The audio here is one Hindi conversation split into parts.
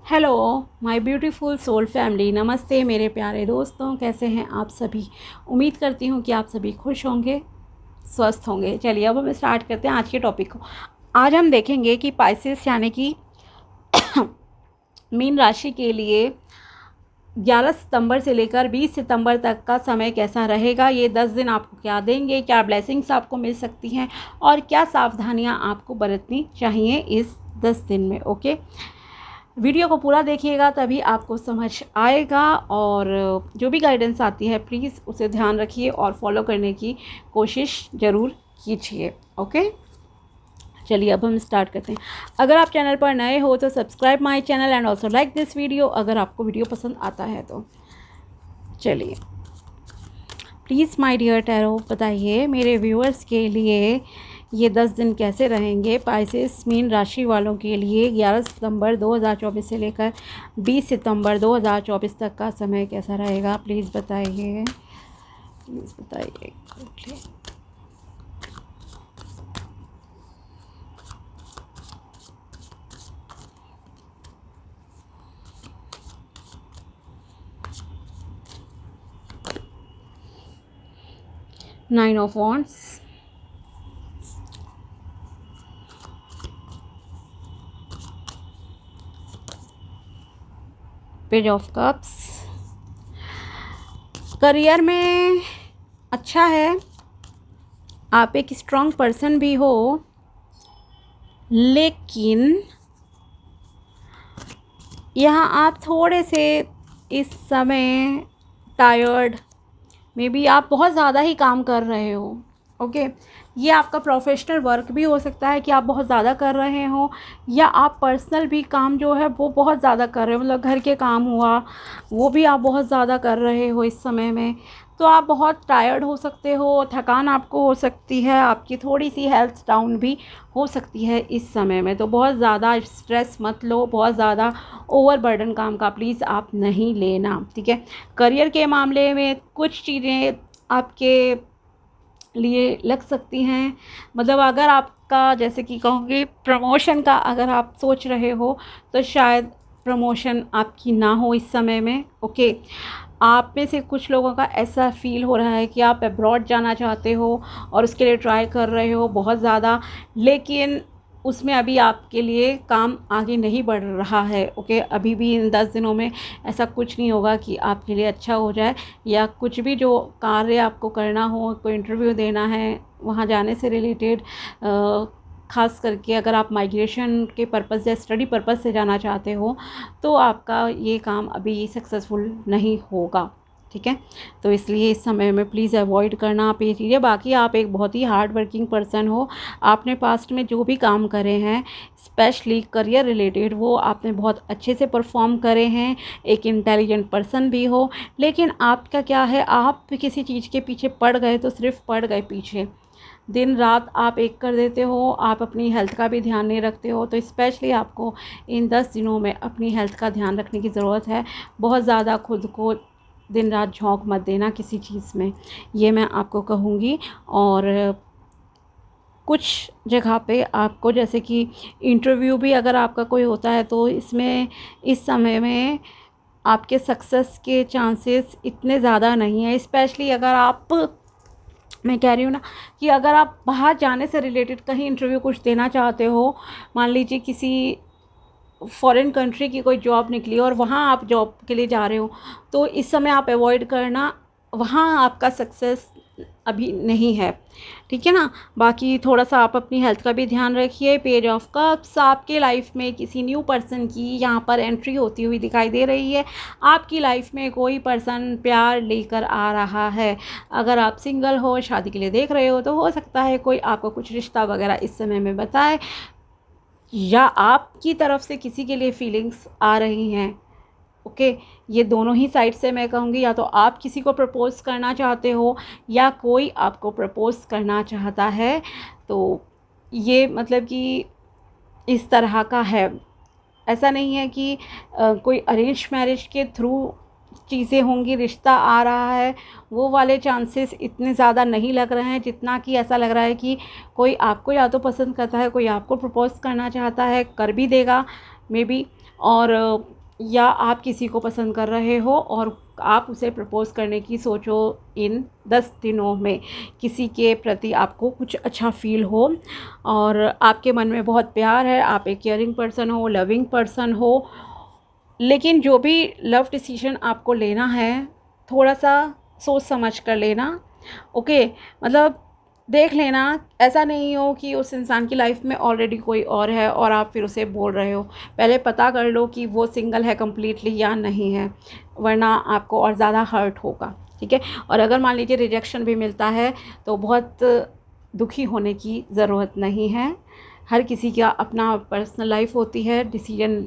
Hello my beautiful soul family, नमस्ते मेरे प्यारे दोस्तों, कैसे हैं आप सभी। उम्मीद करती हूँ कि आप सभी खुश होंगे, स्वस्थ होंगे। चलिए अब हम स्टार्ट करते हैं आज के टॉपिक को। आज हम देखेंगे कि पाइसेस यानी कि मीन राशि के लिए 11 सितंबर से लेकर 20 सितंबर तक का समय कैसा रहेगा। ये 10 दिन आपको क्या देंगे, क्या ब्लेसिंग्स आपको मिल सकती हैं और क्या सावधानियाँ आपको बरतनी चाहिए इस 10 दिन में। ओके, वीडियो को पूरा देखिएगा तभी आपको समझ आएगा, और जो भी गाइडेंस आती है प्लीज़ उसे ध्यान रखिए और फॉलो करने की कोशिश ज़रूर कीजिए। ओके, चलिए अब हम स्टार्ट करते हैं। अगर आप चैनल पर नए हो तो subscribe my channel and also like this video अगर आपको वीडियो पसंद आता है तो। चलिए प्लीज़ माय डियर टैरो, बताइए मेरे व्यूअर्स के लिए ये 10 दिन कैसे रहेंगे पाइसेस मीन राशि वालों के लिए। 11 सितंबर 2024 से लेकर 20 सितंबर 2024 तक का समय कैसा रहेगा, प्लीज़ बताइए, प्लीज़ बताइए। 9 of wands, page of cups. Career में अच्छा है, आप एक स्ट्रॉन्ग पर्सन भी हो, लेकिन यहाँ आप थोड़े से इस समय टायर्ड, मे बी आप बहुत ज़्यादा ही काम कर रहे हो। ओके, ये आपका प्रोफेशनल वर्क भी हो सकता है कि आप बहुत ज़्यादा कर रहे हो, या आप पर्सनल भी काम जो है वो बहुत ज़्यादा कर रहे हो, मतलब घर के काम हुआ वो भी आप बहुत ज़्यादा कर रहे हो इस समय में। तो आप बहुत टायर्ड हो सकते हो, थकान आपको हो सकती है, आपकी थोड़ी सी हेल्थ डाउन भी हो सकती है इस समय में। तो बहुत ज़्यादा स्ट्रेस मत लो, बहुत ज़्यादा ओवरबर्डन काम का प्लीज़ आप नहीं लेना, ठीक है। करियर के मामले में कुछ चीज़ें आपके लिए लग सकती हैं, मतलब अगर आपका जैसे कि कहूँगी प्रमोशन का अगर आप सोच रहे हो तो शायद प्रमोशन आपकी ना हो इस समय में। ओके, आप में से कुछ लोगों का ऐसा फील हो रहा है कि आप अब्रॉड जाना चाहते हो और उसके लिए ट्राई कर रहे हो बहुत ज़्यादा, लेकिन उसमें अभी आपके लिए काम आगे नहीं बढ़ रहा है। ओके, अभी भी इन 10 दिनों में ऐसा कुछ नहीं होगा कि आपके लिए अच्छा हो जाए, या कुछ भी जो कार्य आपको करना हो, कोई इंटरव्यू देना है, वहाँ जाने से रिलेटेड, ख़ास करके अगर आप माइग्रेशन के पर्पज़ या स्टडी पर्पज़ से जाना चाहते हो तो आपका ये काम अभी सक्सेसफुल नहीं होगा, ठीक है। तो इसलिए इस समय में प्लीज़ अवॉइड करना आप ये चीज़ें। बाकी आप एक बहुत ही हार्ड वर्किंग पर्सन हो, आपने पास्ट में जो भी काम करे हैं स्पेशली करियर रिलेटेड वो आपने बहुत अच्छे से परफॉर्म करे हैं, एक इंटेलिजेंट पर्सन भी हो, लेकिन आपका क्या है, आप किसी चीज़ के पीछे पड़ गए तो सिर्फ पड़ गए पीछे, दिन रात आप एक कर देते हो, आप अपनी हेल्थ का भी ध्यान नहीं रखते हो। तो स्पेशली आपको इन 10 दिनों में अपनी हेल्थ का ध्यान रखने की ज़रूरत है। बहुत ज़्यादा खुद को दिन रात झोंक मत देना किसी चीज़ में, ये मैं आपको कहूँगी। और कुछ जगह पे आपको जैसे कि इंटरव्यू भी अगर आपका कोई होता है तो इसमें इस समय में आपके सक्सेस के चांसेस इतने ज़्यादा नहीं है। स्पेशली अगर आप, मैं कह रही हूँ ना कि अगर आप बाहर जाने से रिलेटेड कहीं इंटरव्यू कुछ देना चाहते हो, मान लीजिए किसी फॉरेन कंट्री की कोई जॉब निकली और वहाँ आप जॉब के लिए जा रहे हो, तो इस समय आप अवॉइड करना, वहाँ आपका सक्सेस अभी नहीं है, ठीक है ना। बाकी थोड़ा सा आप अपनी हेल्थ का भी ध्यान रखिए। पेज ऑफ कप्स, आपके लाइफ में किसी न्यू पर्सन की यहाँ पर एंट्री होती हुई दिखाई दे रही है। आपकी लाइफ में कोई पर्सन प्यार लेकर आ रहा है। अगर आप सिंगल हो, शादी के लिए देख रहे हो, तो हो सकता है कोई आपको कुछ रिश्ता वगैरह इस समय में बताए, या आपकी तरफ से किसी के लिए फीलिंग्स आ रही हैं। ओके, ये दोनों ही साइड से मैं कहूँगी, या तो आप किसी को प्रपोज़ करना चाहते हो या कोई आपको प्रपोज़ करना चाहता है। तो ये मतलब कि इस तरह का है, ऐसा नहीं है कि कोई अरेंज मैरिज के थ्रू चीज़ें होंगी, रिश्ता आ रहा है, वो वाले चांसेस इतने ज़्यादा नहीं लग रहे हैं जितना कि ऐसा लग रहा है कि कोई आपको या तो पसंद करता है, कोई आपको प्रपोज़ करना चाहता है, कर भी देगा मे बी। और या आप किसी को पसंद कर रहे हो और आप उसे प्रपोज़ करने की सोचो इन 10 दिनों में, किसी के प्रति आपको कुछ अच्छा फ़ील हो और आपके मन में बहुत प्यार है, आप एक केयरिंग पर्सन हो, लविंग पर्सन हो। लेकिन जो भी लव डिसीजन आपको लेना है, थोड़ा सा सोच समझ कर लेना, ओके। मतलब देख लेना, ऐसा नहीं हो कि उस इंसान की लाइफ में ऑलरेडी कोई और है और आप फिर उसे बोल रहे हो। पहले पता कर लो कि वो सिंगल है कम्प्लीटली या नहीं है, वरना आपको और ज़्यादा हर्ट होगा, ठीक है। और अगर मान लीजिए रिजेक्शन भी मिलता है तो बहुत दुखी होने की ज़रूरत नहीं है। हर किसी का अपना पर्सनल लाइफ होती है, डिसीजन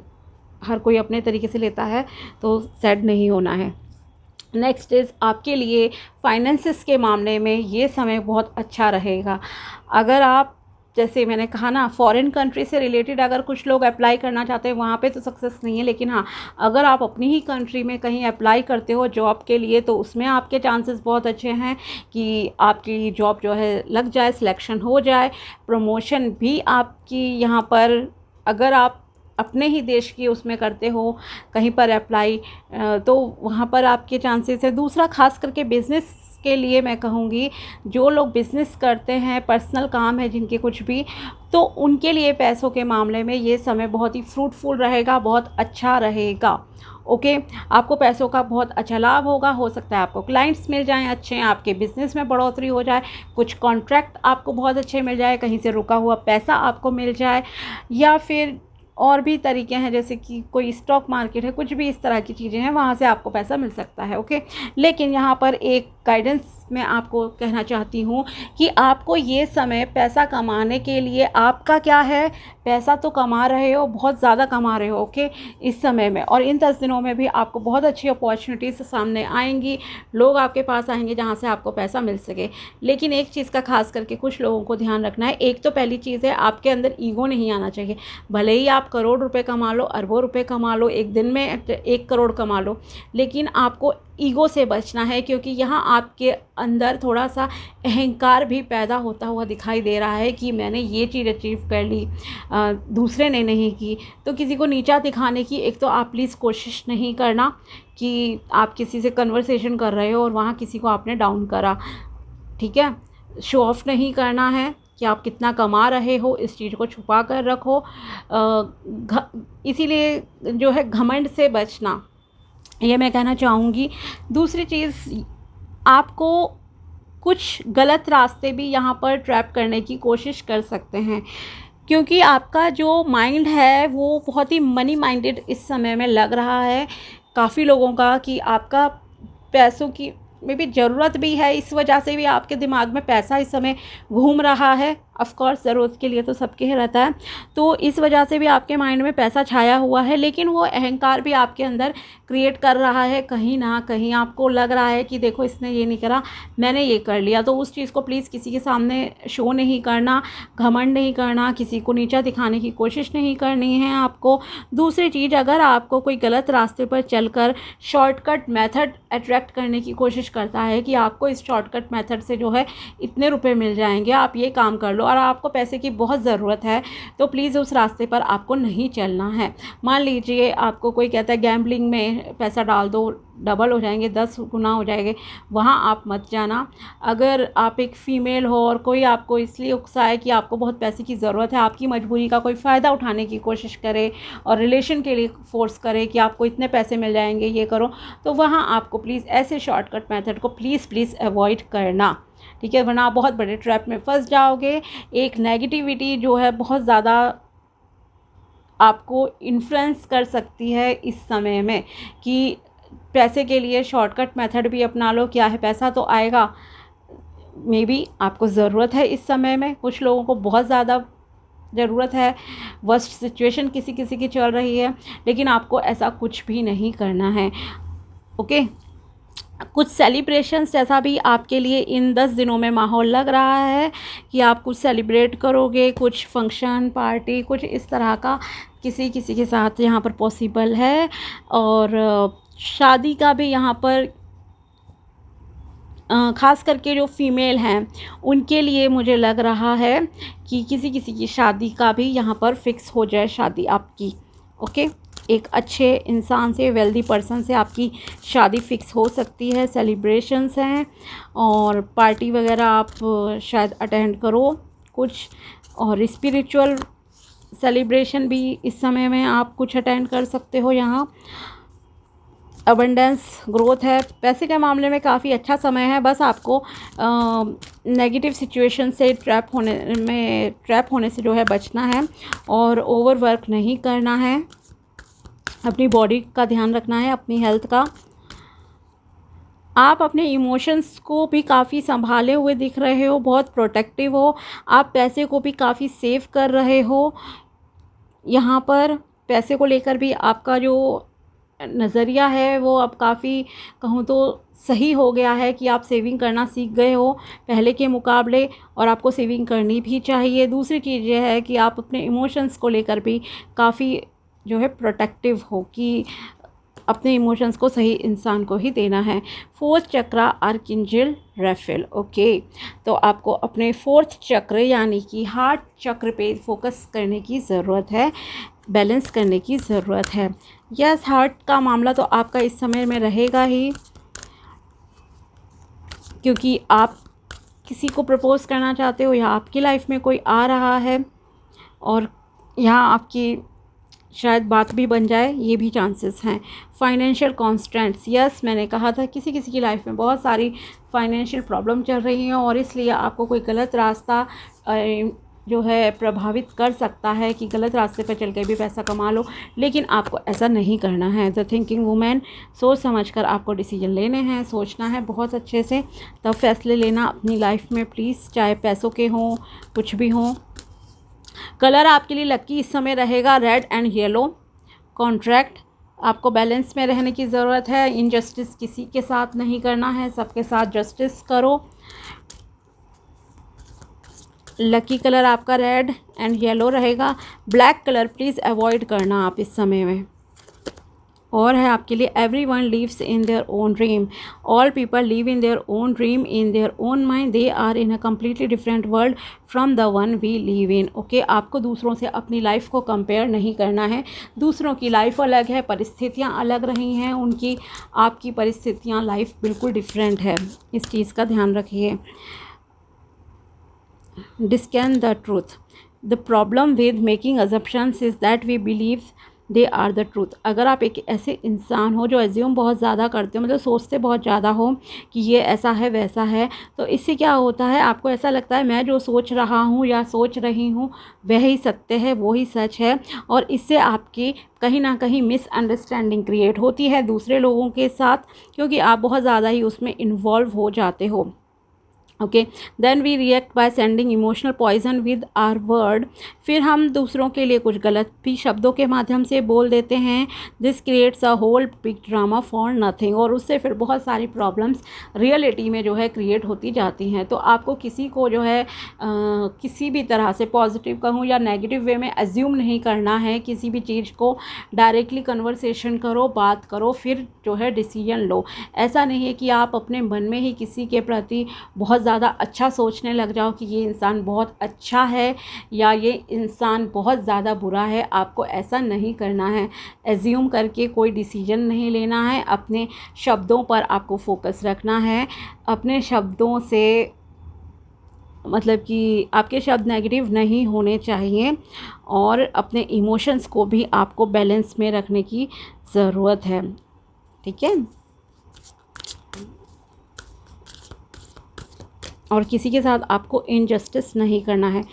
हर कोई अपने तरीके से लेता है, तो सैड नहीं होना है। नेक्स्ट इज़ आपके लिए फाइनेंसिस के मामले में ये समय बहुत अच्छा रहेगा। अगर आप, जैसे मैंने कहा ना, फॉरेन कंट्री से रिलेटेड अगर कुछ लोग अप्लाई करना चाहते हैं, वहाँ पे तो सक्सेस नहीं है, लेकिन हाँ, अगर आप अपनी ही कंट्री में कहीं अप्लाई करते हो जॉब के लिए, तो उसमें आपके चांसेस बहुत अच्छे हैं कि आपकी जॉब जो है लग जाए, सिलेक्शन हो जाए। प्रमोशन भी आपकी यहाँ पर, अगर आप अपने ही देश की उसमें करते हो कहीं पर अप्लाई, तो वहाँ पर आपके चांसेस है। दूसरा, खास करके बिज़नेस के लिए मैं कहूँगी, जो लोग बिज़नेस करते हैं, पर्सनल काम है जिनके कुछ भी, तो उनके लिए पैसों के मामले में ये समय बहुत ही फ्रूटफुल रहेगा, बहुत अच्छा रहेगा, ओके। आपको पैसों का बहुत अच्छा लाभ होगा। हो सकता है आपको क्लाइंट्स मिल जाएं अच्छे, आपके बिज़नेस में बढ़ोतरी हो जाए, कुछ कॉन्ट्रैक्ट आपको बहुत अच्छे मिल जाए, कहीं से रुका हुआ पैसा आपको मिल जाए, या फिर और भी तरीके हैं, जैसे कि कोई स्टॉक मार्केट है, कुछ भी इस तरह की चीज़ें हैं, वहाँ से आपको पैसा मिल सकता है, ओके। लेकिन यहाँ पर एक गाइडेंस मैं आपको कहना चाहती हूँ कि आपको ये समय पैसा कमाने के लिए, आपका क्या है, पैसा तो कमा रहे हो, बहुत ज़्यादा कमा रहे हो, ओके, इस समय में। और इन 10 दिनों में भी आपको बहुत अच्छी अपॉर्चुनिटीज़ सामने आएंगी, लोग आपके पास आएंगे जहाँ से आपको पैसा मिल सके। लेकिन एक चीज़ का खास करके कुछ लोगों को ध्यान रखना है। एक तो पहली चीज़ है, आपके अंदर ईगो नहीं आना चाहिए। भले ही आप करोड़ रुपए कमा लो, अरबों रुपए कमा लो, एक दिन में 1 करोड़ कमा लो, लेकिन आपको ईगो से बचना है, क्योंकि यहाँ आपके अंदर थोड़ा सा अहंकार भी पैदा होता हुआ दिखाई दे रहा है कि मैंने ये चीज़ अचीव कर ली, दूसरे ने नहीं की। तो किसी को नीचा दिखाने की एक तो आप प्लीज़ कोशिश नहीं करना कि आप किसी से कन्वर्सेशन कर रहे हो और वहाँ किसी को आपने डाउन करा, ठीक है। शो ऑफ नहीं करना है कि आप कितना कमा रहे हो, इस चीज़ को छुपा कर रखो। इसीलिए जो है घमंड से बचना, ये मैं कहना चाहूँगी। दूसरी चीज़, आपको कुछ गलत रास्ते भी यहाँ पर ट्रैप करने की कोशिश कर सकते हैं, क्योंकि आपका जो माइंड है वो बहुत ही मनी माइंडेड इस समय में लग रहा है काफ़ी लोगों का, कि आपका पैसों की में भी ज़रूरत भी है, इस वजह से भी आपके दिमाग में पैसा इस समय घूम रहा है। ऑफ़ कोर्स ज़रूरत के लिए तो सबके ही रहता है, तो इस वजह से भी आपके माइंड में पैसा छाया हुआ है, लेकिन वो अहंकार भी आपके अंदर क्रिएट कर रहा है। कहीं ना कहीं आपको लग रहा है कि देखो इसने ये नहीं करा, मैंने ये कर लिया। तो उस चीज़ को प्लीज़ किसी के सामने शो नहीं करना, घमंड नहीं करना, किसी को नीचा दिखाने की कोशिश नहीं करनी है आपको। दूसरी चीज़, अगर आपको कोई गलत रास्ते पर चलकर शॉर्टकट मेथड अट्रैक्ट करने की कोशिश करता है कि आपको इस शॉर्टकट मेथड से जो है इतने रुपए मिल जाएंगे, आप ये काम कर लो, और आपको पैसे की बहुत ज़रूरत है, तो प्लीज़ उस रास्ते पर आपको नहीं चलना है। मान लीजिए आपको कोई कहता है गैम्बलिंग में पैसा डाल दो, डबल हो जाएंगे, 10 गुना हो जाएंगे, वहाँ आप मत जाना। अगर आप एक फ़ीमेल हो और कोई आपको इसलिए उकसाए कि आपको बहुत पैसे की ज़रूरत है, आपकी मजबूरी का कोई फ़ायदा उठाने की कोशिश करे और रिलेशन के लिए फ़ोर्स करे कि आपको इतने पैसे मिल जाएंगे, ये करो, तो वहाँ आपको प्लीज़ ऐसे शॉर्टकट मेथड को प्लीज़ अवॉइड करना, ठीक है, वरना आप बहुत बड़े ट्रैप में फंस जाओगे। एक नेगेटिविटी जो है बहुत ज़्यादा आपको इन्फ्लुएंस कर सकती है इस समय में कि पैसे के लिए शॉर्टकट मेथड भी अपना लो। क्या है, पैसा तो आएगा, मे बी आपको ज़रूरत है इस समय में, कुछ लोगों को बहुत ज़्यादा ज़रूरत है, वर्स्ट सिचुएशन किसी किसी की चल रही है, लेकिन आपको ऐसा कुछ भी नहीं करना है, ओके। कुछ सेलिब्रेशंस जैसा भी आपके लिए इन 10 दिनों में माहौल लग रहा है कि आप कुछ सेलिब्रेट करोगे, कुछ फंक्शन पार्टी कुछ इस तरह का किसी किसी के साथ यहाँ पर पॉसिबल है। और शादी का भी यहाँ पर ख़ास करके जो फीमेल हैं उनके लिए मुझे लग रहा है कि किसी किसी की शादी का भी यहाँ पर फिक्स हो जाए, शादी आपकी, ओके। एक अच्छे इंसान से, वेल्दी पर्सन से आपकी शादी फिक्स हो सकती है। सेलिब्रेशंस हैं और पार्टी वगैरह आप शायद अटेंड करो कुछ, और स्पिरिचुअल सेलिब्रेशन भी इस समय में आप कुछ अटेंड कर सकते हो। यहाँ अबंडेंस ग्रोथ है। पैसे के मामले में काफ़ी अच्छा समय है, बस आपको नेगेटिव सिचुएशन से ट्रैप होने से जो है बचना है, और ओवरवर्क नहीं करना है। अपनी बॉडी का ध्यान रखना है, अपनी हेल्थ का। आप अपने इमोशंस को भी काफ़ी संभाले हुए दिख रहे हो, बहुत प्रोटेक्टिव हो। आप पैसे को भी काफ़ी सेव कर रहे हो। यहाँ पर पैसे को लेकर भी आपका जो नज़रिया है वो अब काफ़ी, कहूँ तो सही हो गया है कि आप सेविंग करना सीख गए हो पहले के मुकाबले, और आपको सेविंग करनी भी चाहिए। दूसरी चीज़ ये है कि आप अपने इमोशंस को लेकर भी काफ़ी जो है प्रोटेक्टिव हो, कि अपने इमोशंस को सही इंसान को ही देना है। फोर्थ चक्रा आर्कएंजल राफेल। ओके, तो आपको अपने फोर्थ चक्र यानी कि हार्ट चक्र पे फोकस करने की ज़रूरत है, बैलेंस करने की ज़रूरत है। यस, हार्ट का मामला तो आपका इस समय में रहेगा ही, क्योंकि आप किसी को प्रपोज़ करना चाहते हो या आपकी लाइफ में कोई आ रहा है और यहाँ आपकी शायद बात भी बन जाए, ये भी चांसेस हैं। फाइनेंशियल कॉन्स्टेंट्स, यस, मैंने कहा था किसी किसी की लाइफ में बहुत सारी फाइनेंशियल प्रॉब्लम चल रही हैं, और इसलिए आपको कोई गलत रास्ता जो है प्रभावित कर सकता है कि गलत रास्ते पर चल के भी पैसा कमा लो, लेकिन आपको ऐसा नहीं करना है। द थिंकिंग वुमेन, सोच समझकर आपको डिसीजन लेने हैं, सोचना है बहुत अच्छे से, तब फैसले लेना अपनी लाइफ में प्लीज़, चाहे पैसों के हों कुछ भी हों। कलर आपके लिए लकी इस समय रहेगा रेड एंड येलो। कॉन्ट्रैक्ट, आपको बैलेंस में रहने की ज़रूरत है। इनजस्टिस किसी के साथ नहीं करना है, सबके साथ जस्टिस करो। लकी कलर आपका रेड एंड येलो रहेगा। ब्लैक कलर प्लीज़ अवॉइड करना आप इस समय में। और है आपके लिए everyone lives in their own dream, all people live in their own dream in their own mind, they are in a completely different world from the one we live in. Okay, आपको दूसरों से अपनी लाइफ को कंपेयर नहीं करना है। दूसरों की लाइफ अलग है, परिस्थितियाँ अलग रही हैं उनकी, आपकी परिस्थितियाँ लाइफ बिल्कुल डिफरेंट है, इस चीज़ का ध्यान रखिए। Discern the truth. The problem with making assumptions is that we believe they are the truth. अगर आप एक ऐसे इंसान हो जो एज्यूम बहुत ज़्यादा करते हो, मतलब सोचते बहुत ज़्यादा हो कि ये ऐसा है वैसा है, तो इससे क्या होता है, आपको ऐसा लगता है मैं जो सोच रहा हूँ या सोच रही हूँ वही सत्य है, वही सच है, और इससे आपकी कहीं ना कहीं मिसअंडरस्टैंडिंग क्रिएट होती है दूसरे लोगों के साथ, क्योंकि आप बहुत ज़्यादा ही उसमें इन्वॉल्व हो जाते हो। Okay, then we react by sending emotional poison with our word. फिर हम दूसरों के लिए कुछ गलत भी शब्दों के माध्यम से बोल देते हैं। This creates a whole big drama for nothing, और उससे फिर बहुत सारी प्रॉब्लम्स रियलिटी में जो है क्रिएट होती जाती हैं। तो आपको किसी को जो है किसी भी तरह से पॉजिटिव कहूँ या नेगेटिव वे में एज्यूम नहीं करना है। किसी भी चीज़ को डायरेक्टली कन्वर्सेशन करो, बात करो, फिर जो है डिसीजन लो। ऐसा नहीं है कि आप अपने मन में ही किसी के प्रति बहुत ज़्यादा अच्छा सोचने लग जाओ कि ये इंसान बहुत अच्छा है या ये इंसान बहुत ज़्यादा बुरा है। आपको ऐसा नहीं करना है, एज्यूम करके कोई डिसीजन नहीं लेना है। अपने शब्दों पर आपको फोकस रखना है। अपने शब्दों से मतलब कि आपके शब्द नेगेटिव नहीं होने चाहिए, और अपने इमोशंस को भी आपको बैलेंस में रखने की ज़रूरत है। ठीक है, और किसी के साथ आपको इनजस्टिस नहीं करना है।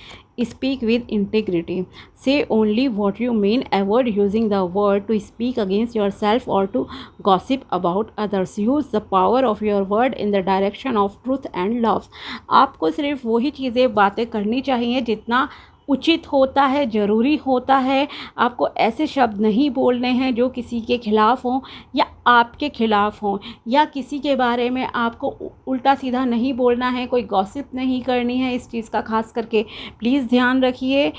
Speak with integrity, say only what you mean, avoid using the word to speak against yourself और to gossip about others. Use the power of your word in the direction of truth and love. आपको सिर्फ वही चीज़ें बातें करनी चाहिए जितना उचित होता है, ज़रूरी होता है। आपको ऐसे शब्द नहीं बोलने हैं जो किसी के खिलाफ़ हों या आपके खिलाफ़ हों, या किसी के बारे में आपको उल्टा सीधा नहीं बोलना है, कोई गॉसिप नहीं करनी है। इस चीज़ का खास करके प्लीज़ ध्यान रखिए।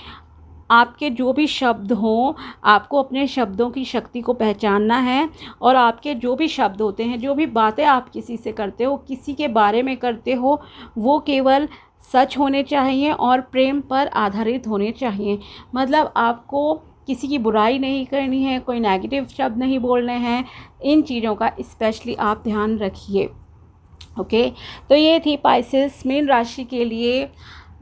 आपके जो भी शब्द हों, आपको अपने शब्दों की शक्ति को पहचानना है, और आपके जो भी शब्द होते हैं, जो भी बातें आप किसी से करते हो, किसी के बारे में करते हो, वो केवल सच होने चाहिए और प्रेम पर आधारित होने चाहिए। मतलब आपको किसी की बुराई नहीं करनी है, कोई नेगेटिव शब्द नहीं बोलने हैं, इन चीज़ों का स्पेशली आप ध्यान रखिए। ओके, तो ये थी पाइसेस मीन राशि के लिए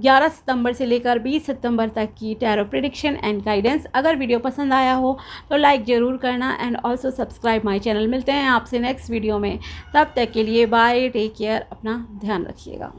11 सितंबर से लेकर 20 सितंबर तक की टैरो प्रेडिक्शन एंड गाइडेंस। अगर वीडियो पसंद आया हो तो लाइक ज़रूर करना and also subscribe my channel. मिलते हैं आपसे नेक्स्ट वीडियो में, तब तक के लिए बाय, टेक केयर, अपना ध्यान रखिएगा।